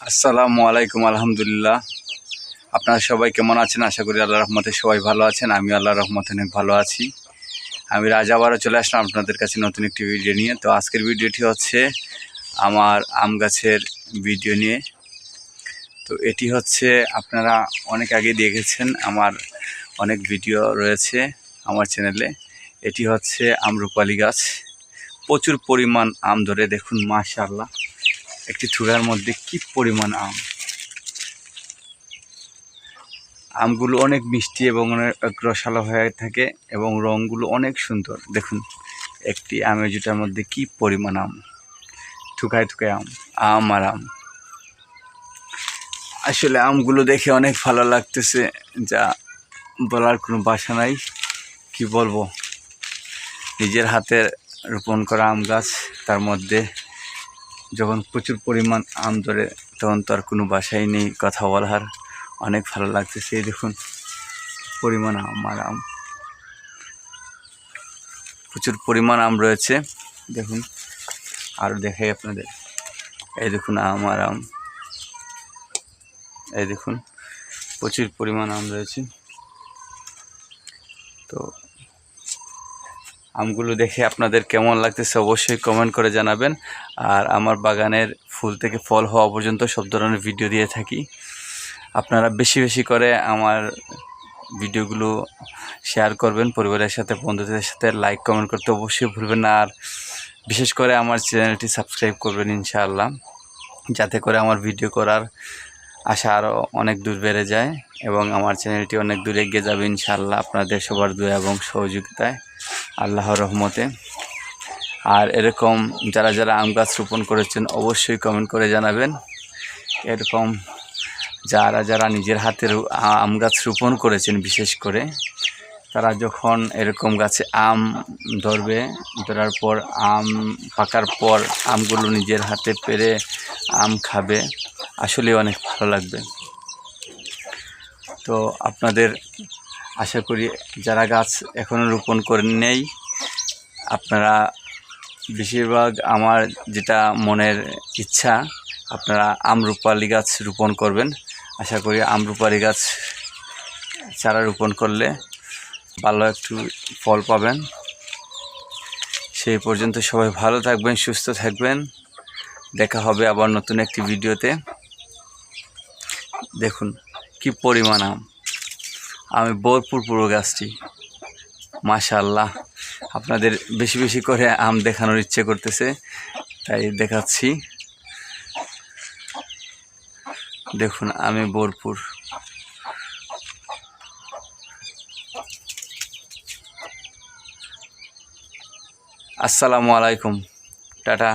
আসসালামু আলাইকুম। আলহামদুলিল্লাহ। আপনারা সবাই কেমন আছেন? আশা করি আল্লাহর রহমতে সবাই ভালো আছেন। আমি আল্লাহর রহমতে অনেক ভালো আছি। আমি আজ আবারও চলে আসলাম আপনাদের কাছে নতুন একটি ভিডিও নিয়ে। তো আজকের ভিডিওটি হচ্ছে আমার আম গাছের ভিডিও নিয়ে। তো এটি হচ্ছে আপনারা অনেক আগে দেখেছেন, আমার অনেক ভিডিও রয়েছে আমার চ্যানেলে। এটি হচ্ছে আম্রপালি গাছ। প্রচুর পরিমাণ আম ধরে, দেখুন মাশাআল্লাহ, একটি থুগার মধ্যে কি পরিমাণ আম। আমগুলো অনেক মিষ্টি এবং অনেক রসালো হয়ে থাকে এবং রঙগুলো অনেক সুন্দর। দেখুন একটি আমের জুটার মধ্যে কি পরিমাণ আম, থুকায় থুকায় আম, আম আর আম। আসলে আমগুলো দেখে অনেক ভালো লাগতেছে, যা বলার কোনো ভাষা নাই। কি বলবো, নিজের হাতে রোপণ করা আম গাছ, তার মধ্যে যখন প্রচুর পরিমাণ আম ধরে তখন তো আর কোনো ভাষাই নেই কথা বলার। অনেক ভালো লাগতেছে। এই দেখুন পরিমাণ আম আর আম, প্রচুর পরিমাণ আম রয়েছে। দেখুন আরও দেখাই আপনাদের। এই দেখুন আম আর আম, এই দেখুন প্রচুর পরিমাণ আম রয়েছে। তো আমগুলো দেখে আপনাদের কেমন লাগতেছে অবশ্যই কমেন্ট করে জানাবেন। আর আমার বাগানের ফুল থেকে ফল হওয়া পর্যন্ত সব ধরনের ভিডিও দিয়ে থাকি। আপনারা বেশি বেশি করে আমার ভিডিওগুলো শেয়ার করবেন পরিবারের সাথে, বন্ধুদের সাথে। লাইক কমেন্ট করতে অবশ্যই ভুলবেন না। আর বিশেষ করে আমার চ্যানেলটি সাবস্ক্রাইব করবেন ইনশাআল্লাহ, যাতে করে আমার ভিডিও করার আশা আরও অনেক দূর বেড়ে যায় এবং আমার চ্যানেলটি অনেক দূর এগিয়ে যাবে ইনশাআল্লাহ, আপনাদের সবার দয়া এবং সহযোগিতায়, আল্লাহর রহমতে। আর এরকম যারা যারা আম গাছ রোপণ করেছেন অবশ্যই কমেন্ট করে জানাবেন। এরকম যারা যারা নিজের হাতের আম গাছ রোপণ করেছেন, বিশেষ করে তারা যখন এরকম গাছে আম ধরবে, ধরার পর আম পাকার পর আমগুলো নিজের হাতে পেড়ে আম খাবে, আসলে অনেক ভালো লাগবে। তো আপনাদের আশা করি যারা গাছ এখনও রোপণ করেন নেই, আপনারা বেশিরভাগ আমার যেটা মনের ইচ্ছা, আপনারা আম্রপালি গাছ রোপণ করবেন। আশা করি আম্রপালি গাছ চারা রোপণ করলে ভালো একটু ফল পাবেন। সেই পর্যন্ত সবাই ভালো থাকবেন, সুস্থ থাকবেন। দেখা হবে আবার নতুন একটি ভিডিওতে। দেখুন কি পরিমাণ আম, আমি ভরপুর পুরো গাছটি, মাশাআল্লাহ। আপনাদের বেশি বেশি করে আম দেখানোর ইচ্ছে করতেছে, তাই দেখাচ্ছি। দেখুন আমি ভরপুর। আসসালামু আলাইকুম, টাটা।